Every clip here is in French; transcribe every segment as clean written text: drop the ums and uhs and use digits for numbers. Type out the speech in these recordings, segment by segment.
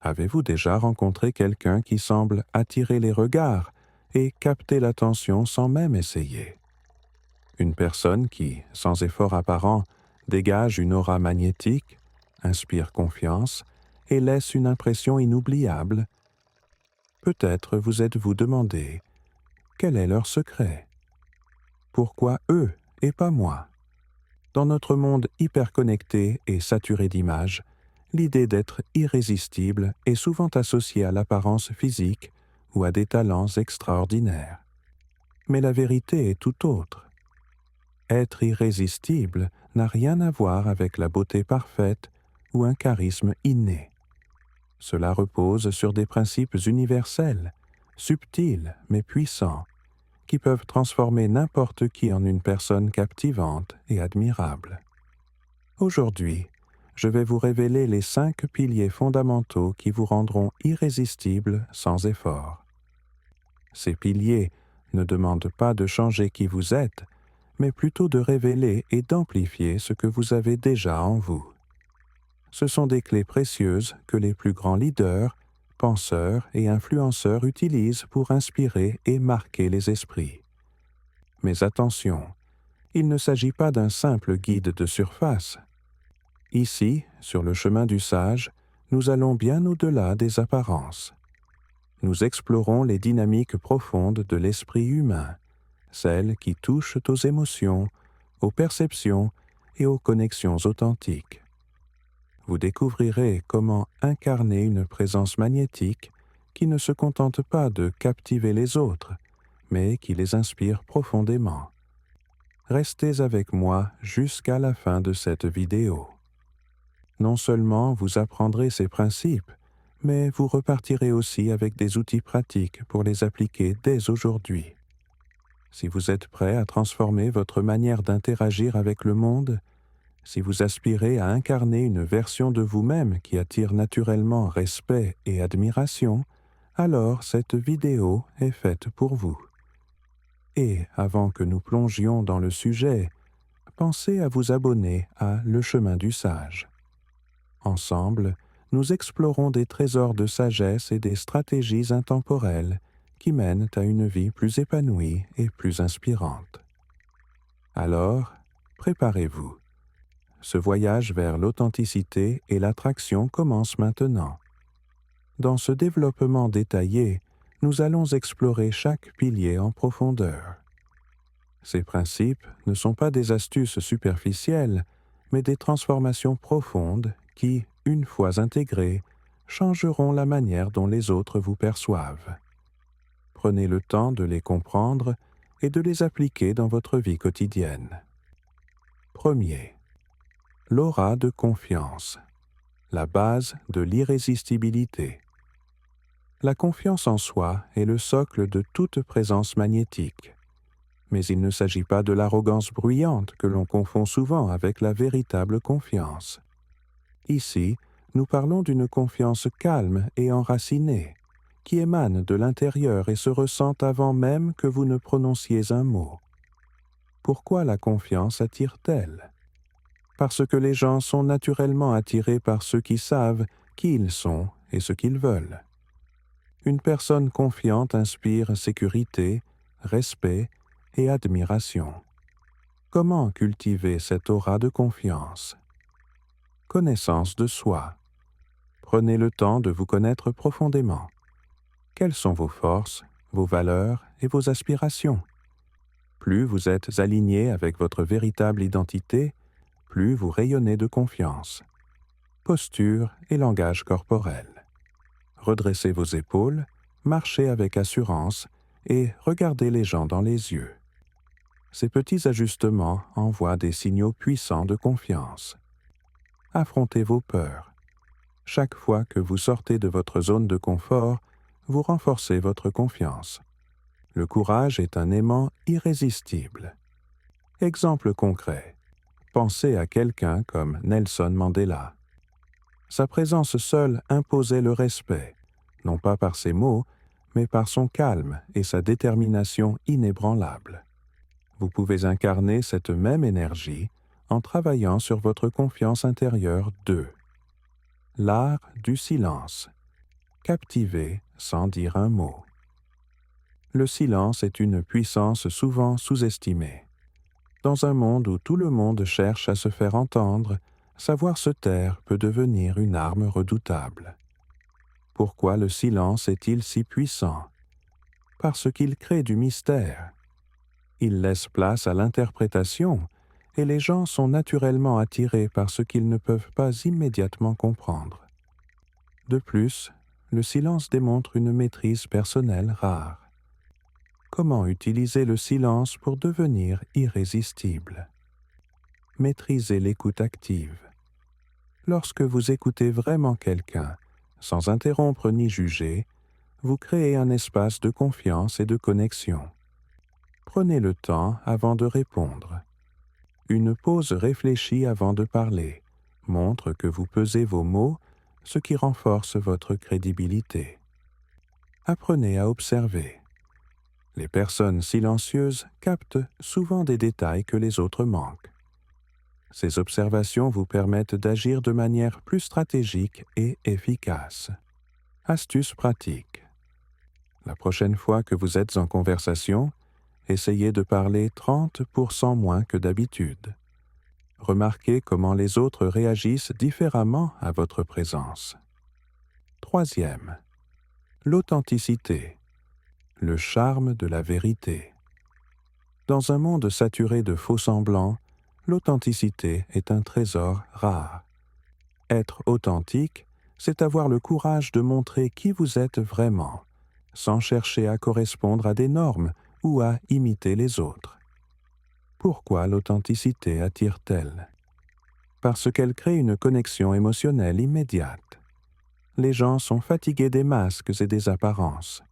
Avez-vous déjà rencontré quelqu'un qui semble attirer les regards et capter l'attention sans même essayer? Une personne qui, sans effort apparent, dégage une aura magnétique, inspire confiance et laisse une impression inoubliable. Peut-être vous êtes-vous demandé quel est leur secret? Pourquoi eux et pas moi? Dans notre monde hyperconnecté et saturé d'images, l'idée d'être irrésistible est souvent associée à l'apparence physique ou à des talents extraordinaires. Mais la vérité est tout autre. Être irrésistible n'a rien à voir avec la beauté parfaite ou un charisme inné. Cela repose sur des principes universels, subtils mais puissants, qui peuvent transformer n'importe qui en une personne captivante et admirable. Aujourd'hui, je vais vous révéler les 5 piliers fondamentaux qui vous rendront irrésistible sans effort. Ces piliers ne demandent pas de changer qui vous êtes, mais plutôt de révéler et d'amplifier ce que vous avez déjà en vous. Ce sont des clés précieuses que les plus grands leaders, penseurs et influenceurs utilisent pour inspirer et marquer les esprits. Mais attention, il ne s'agit pas d'un simple guide de surface. Ici, sur le chemin du sage, nous allons bien au-delà des apparences. Nous explorons les dynamiques profondes de l'esprit humain, celles qui touchent aux émotions, aux perceptions et aux connexions authentiques. Vous découvrirez comment incarner une présence magnétique qui ne se contente pas de captiver les autres, mais qui les inspire profondément. Restez avec moi jusqu'à la fin de cette vidéo. Non seulement vous apprendrez ces principes, mais vous repartirez aussi avec des outils pratiques pour les appliquer dès aujourd'hui. Si vous êtes prêt à transformer votre manière d'interagir avec le monde, si vous aspirez à incarner une version de vous-même qui attire naturellement respect et admiration, alors cette vidéo est faite pour vous. Et avant que nous plongions dans le sujet, pensez à vous abonner à Le Chemin du Sage. Ensemble, nous explorons des trésors de sagesse et des stratégies intemporelles qui mènent à une vie plus épanouie et plus inspirante. Alors, préparez-vous. Ce voyage vers l'authenticité et l'attraction commence maintenant. Dans ce développement détaillé, nous allons explorer chaque pilier en profondeur. Ces principes ne sont pas des astuces superficielles, mais des transformations profondes qui, une fois intégrées, changeront la manière dont les autres vous perçoivent. Prenez le temps de les comprendre et de les appliquer dans votre vie quotidienne. Premier, l'aura de confiance, la base de l'irrésistibilité. La confiance en soi est le socle de toute présence magnétique. Mais il ne s'agit pas de l'arrogance bruyante que l'on confond souvent avec la véritable confiance. Ici, nous parlons d'une confiance calme et enracinée, qui émane de l'intérieur et se ressent avant même que vous ne prononciez un mot. Pourquoi la confiance attire-t-elle? Parce que les gens sont naturellement attirés par ceux qui savent qui ils sont et ce qu'ils veulent. Une personne confiante inspire sécurité, respect et admiration. Comment cultiver cette aura de confiance? Connaissance de soi. Prenez le temps de vous connaître profondément. Quelles sont vos forces, vos valeurs et vos aspirations? Plus vous êtes aligné avec votre véritable identité, plus vous rayonnez de confiance. Posture et langage corporel. Redressez vos épaules, marchez avec assurance et regardez les gens dans les yeux. Ces petits ajustements envoient des signaux puissants de confiance. Affrontez vos peurs. Chaque fois que vous sortez de votre zone de confort, vous renforcez votre confiance. Le courage est un aimant irrésistible. Exemple concret. Pensez à quelqu'un comme Nelson Mandela. Sa présence seule imposait le respect, non pas par ses mots, mais par son calme et sa détermination inébranlable. Vous pouvez incarner cette même énergie en travaillant sur votre confiance intérieure 2. L'art du silence. captiver sans dire un mot. Le silence est une puissance souvent sous-estimée. Dans un monde où tout le monde cherche à se faire entendre, savoir se taire peut devenir une arme redoutable. Pourquoi le silence est-il si puissant? Parce qu'il crée du mystère. Il laisse place à l'interprétation, et les gens sont naturellement attirés par ce qu'ils ne peuvent pas immédiatement comprendre. De plus, le silence démontre une maîtrise personnelle rare. Comment utiliser le silence pour devenir irrésistible? Maîtrisez l'écoute active. Lorsque vous écoutez vraiment quelqu'un, sans interrompre ni juger, vous créez un espace de confiance et de connexion. Prenez le temps avant de répondre. Une pause réfléchie avant de parler montre que vous pesez vos mots, ce qui renforce votre crédibilité. Apprenez à observer. Les personnes silencieuses captent souvent des détails que les autres manquent. Ces observations vous permettent d'agir de manière plus stratégique et efficace. Astuce pratique. La prochaine fois que vous êtes en conversation, essayez de parler 30% moins que d'habitude. Remarquez comment les autres réagissent différemment à votre présence. Troisième, l'authenticité, le charme de la vérité. Dans un monde saturé de faux-semblants, l'authenticité est un trésor rare. Être authentique, c'est avoir le courage de montrer qui vous êtes vraiment, sans chercher à correspondre à des normes ou à imiter les autres. Pourquoi l'authenticité attire-t-elle? Parce qu'elle crée une connexion émotionnelle immédiate. Les gens sont fatigués des masques et des apparences.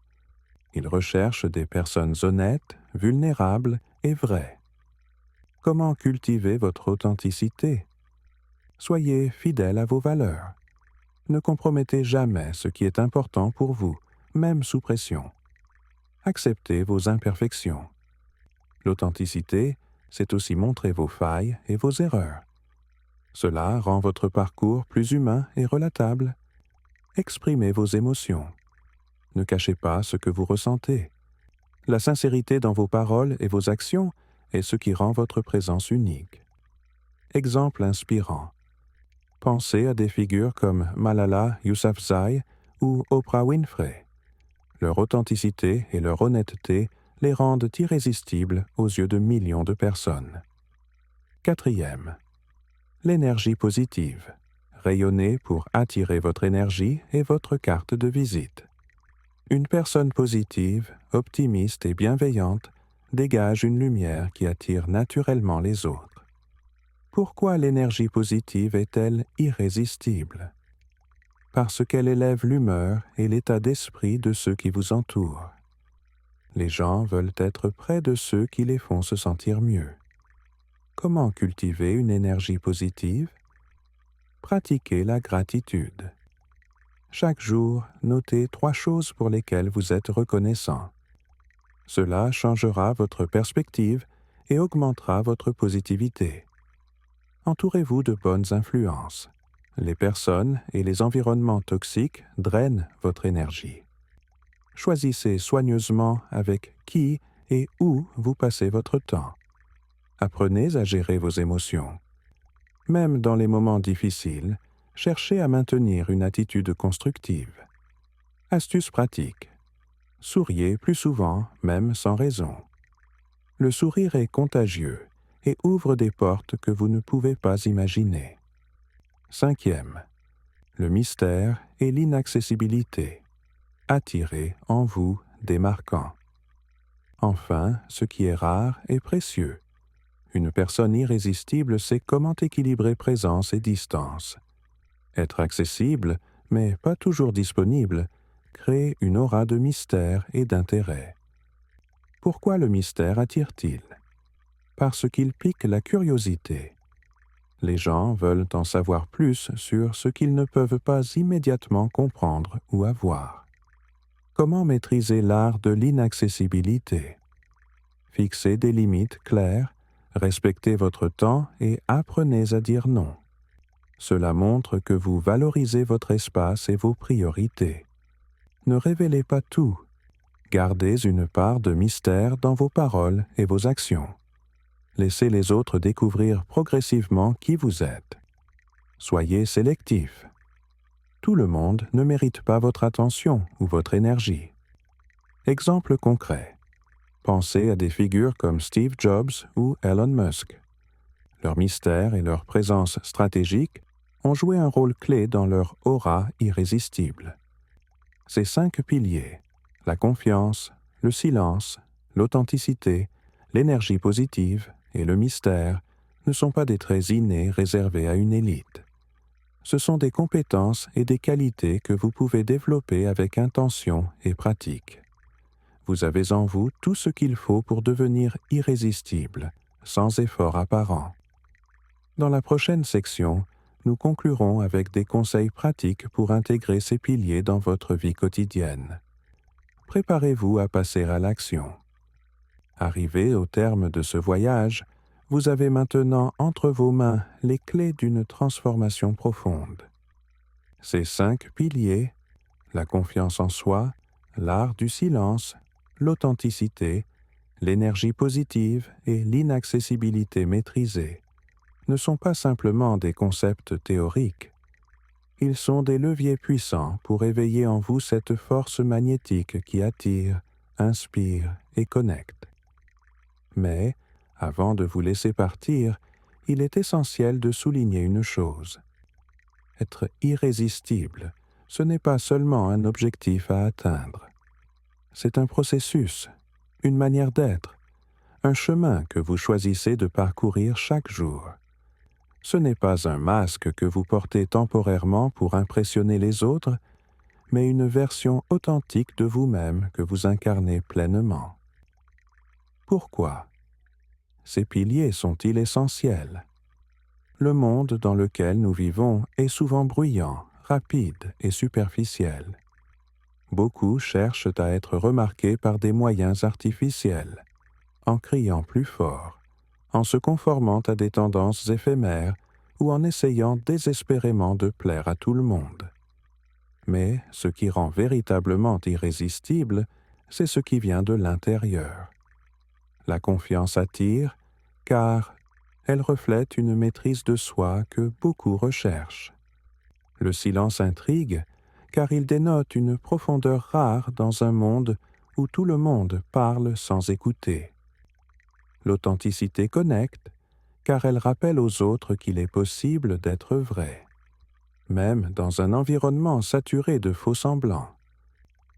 Ils recherchent des personnes honnêtes, vulnérables et vraies. Comment cultiver votre authenticité? Soyez fidèle à vos valeurs. Ne compromettez jamais ce qui est important pour vous, même sous pression. Acceptez vos imperfections. L'authenticité, c'est aussi montrer vos failles et vos erreurs. Cela rend votre parcours plus humain et relatable. Exprimez vos émotions. Ne cachez pas ce que vous ressentez. La sincérité dans vos paroles et vos actions est ce qui rend votre présence unique. Exemple inspirant. Pensez à des figures comme Malala Yousafzai ou Oprah Winfrey. Leur authenticité et leur honnêteté les rendent irrésistibles aux yeux de millions de personnes. Quatrième, l'énergie positive. Rayonnez pour attirer votre énergie et votre carte de visite. Une personne positive, optimiste et bienveillante dégage une lumière qui attire naturellement les autres. Pourquoi l'énergie positive est-elle irrésistible? Parce qu'elle élève l'humeur et l'état d'esprit de ceux qui vous entourent. Les gens veulent être près de ceux qui les font se sentir mieux. Comment cultiver une énergie positive? Pratiquez la gratitude. Chaque jour, notez 3 choses pour lesquelles vous êtes reconnaissant. Cela changera votre perspective et augmentera votre positivité. Entourez-vous de bonnes influences. Les personnes et les environnements toxiques drainent votre énergie. Choisissez soigneusement avec qui et où vous passez votre temps. Apprenez à gérer vos émotions. Même dans les moments difficiles, cherchez à maintenir une attitude constructive. Astuce pratique. Souriez plus souvent, même sans raison. Le sourire est contagieux et ouvre des portes que vous ne pouvez pas imaginer. Cinquième, le mystère et l'inaccessibilité. Attirez en vous des marquants. Enfin, ce qui est rare est précieux. Une personne irrésistible sait comment équilibrer présence et distance. Être accessible, mais pas toujours disponible, crée une aura de mystère et d'intérêt. Pourquoi le mystère attire-t-il? Parce qu'il pique la curiosité. Les gens veulent en savoir plus sur ce qu'ils ne peuvent pas immédiatement comprendre ou avoir. Comment maîtriser l'art de l'inaccessibilité? Fixez des limites claires, respectez votre temps et apprenez à dire non. Cela montre que vous valorisez votre espace et vos priorités. Ne révélez pas tout. Gardez une part de mystère dans vos paroles et vos actions. Laissez les autres découvrir progressivement qui vous êtes. Soyez sélectif. Tout le monde ne mérite pas votre attention ou votre énergie. Exemple concret. Pensez à des figures comme Steve Jobs ou Elon Musk. Leur mystère et leur présence stratégique ont joué un rôle clé dans leur aura irrésistible. Ces 5 piliers, la confiance, le silence, l'authenticité, l'énergie positive et le mystère, ne sont pas des traits innés réservés à une élite. Ce sont des compétences et des qualités que vous pouvez développer avec intention et pratique. Vous avez en vous tout ce qu'il faut pour devenir irrésistible, sans effort apparent. Dans la prochaine section, nous conclurons avec des conseils pratiques pour intégrer ces piliers dans votre vie quotidienne. Préparez-vous à passer à l'action. Arrivé au terme de ce voyage, vous avez maintenant entre vos mains les clés d'une transformation profonde. Ces 5 piliers, la confiance en soi, l'art du silence, l'authenticité, l'énergie positive et l'inaccessibilité maîtrisée, ne sont pas simplement des concepts théoriques. Ils sont des leviers puissants pour éveiller en vous cette force magnétique qui attire, inspire et connecte. Mais, avant de vous laisser partir, il est essentiel de souligner une chose. Être irrésistible, ce n'est pas seulement un objectif à atteindre. C'est un processus, une manière d'être, un chemin que vous choisissez de parcourir chaque jour. Ce n'est pas un masque que vous portez temporairement pour impressionner les autres, mais une version authentique de vous-même que vous incarnez pleinement. Pourquoi? Ces piliers sont-ils essentiels? Le monde dans lequel nous vivons est souvent bruyant, rapide et superficiel. Beaucoup cherchent à être remarqués par des moyens artificiels, en criant plus fort, en se conformant à des tendances éphémères ou en essayant désespérément de plaire à tout le monde. Mais ce qui rend véritablement irrésistible, c'est ce qui vient de l'intérieur. La confiance attire, car elle reflète une maîtrise de soi que beaucoup recherchent. Le silence intrigue, car il dénote une profondeur rare dans un monde où tout le monde parle sans écouter. L'authenticité connecte, car elle rappelle aux autres qu'il est possible d'être vrai, même dans un environnement saturé de faux-semblants.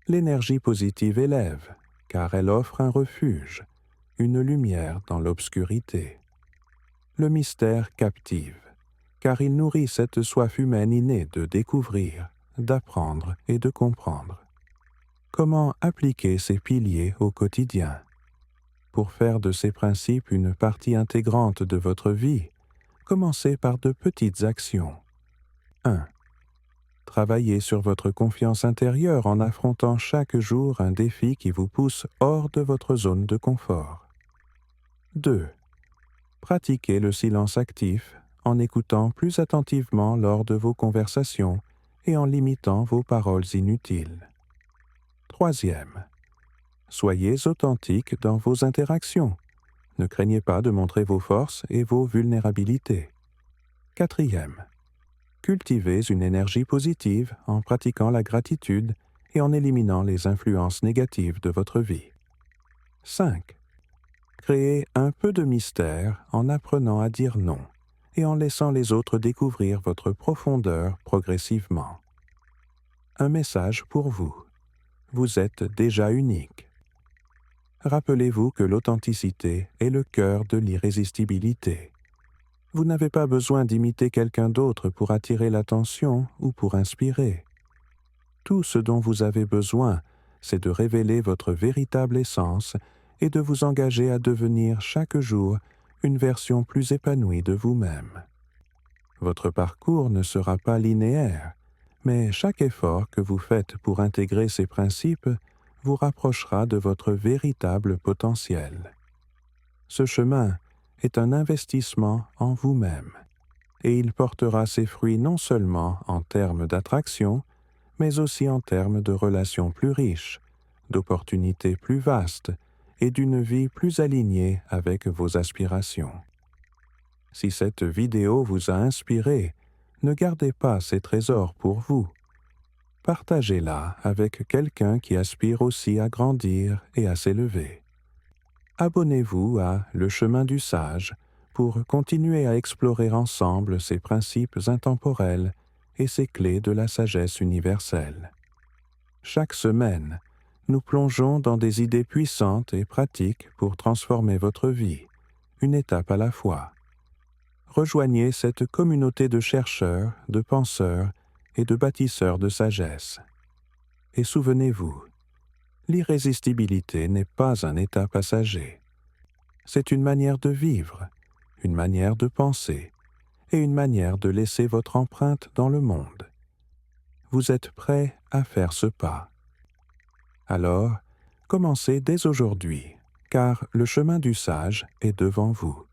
L'énergie positive élève, car elle offre un refuge, une lumière dans l'obscurité. Le mystère captive, car il nourrit cette soif humaine innée de découvrir, d'apprendre et de comprendre. Comment appliquer ces piliers au quotidien? Pour faire de ces principes une partie intégrante de votre vie, commencez par de petites actions. 1. Travaillez sur votre confiance intérieure en affrontant chaque jour un défi qui vous pousse hors de votre zone de confort. 2. Pratiquez le silence actif en écoutant plus attentivement lors de vos conversations et en limitant vos paroles inutiles. 3. Soyez authentique dans vos interactions. Ne craignez pas de montrer vos forces et vos vulnérabilités. 4. Cultivez une énergie positive en pratiquant la gratitude et en éliminant les influences négatives de votre vie. 5. Créez un peu de mystère en apprenant à dire non et en laissant les autres découvrir votre profondeur progressivement. Un message pour vous. Vous êtes déjà unique. Rappelez-vous que l'authenticité est le cœur de l'irrésistibilité. Vous n'avez pas besoin d'imiter quelqu'un d'autre pour attirer l'attention ou pour inspirer. Tout ce dont vous avez besoin, c'est de révéler votre véritable essence et de vous engager à devenir chaque jour une version plus épanouie de vous-même. Votre parcours ne sera pas linéaire, mais chaque effort que vous faites pour intégrer ces principes vous rapprochera de votre véritable potentiel. Ce chemin est un investissement en vous-même, et il portera ses fruits non seulement en termes d'attraction, mais aussi en termes de relations plus riches, d'opportunités plus vastes et d'une vie plus alignée avec vos aspirations. Si cette vidéo vous a inspiré, ne gardez pas ces trésors pour vous. Partagez-la avec quelqu'un qui aspire aussi à grandir et à s'élever. Abonnez-vous à Le Chemin du Sage pour continuer à explorer ensemble ces principes intemporels et ces clés de la sagesse universelle. Chaque semaine, nous plongeons dans des idées puissantes et pratiques pour transformer votre vie, une étape à la fois. Rejoignez cette communauté de chercheurs, de penseurs et de bâtisseurs de sagesse. Et souvenez-vous, l'irrésistibilité n'est pas un état passager. C'est une manière de vivre, une manière de penser et une manière de laisser votre empreinte dans le monde. Vous êtes prêt à faire ce pas. Alors, commencez dès aujourd'hui, car le chemin du sage est devant vous.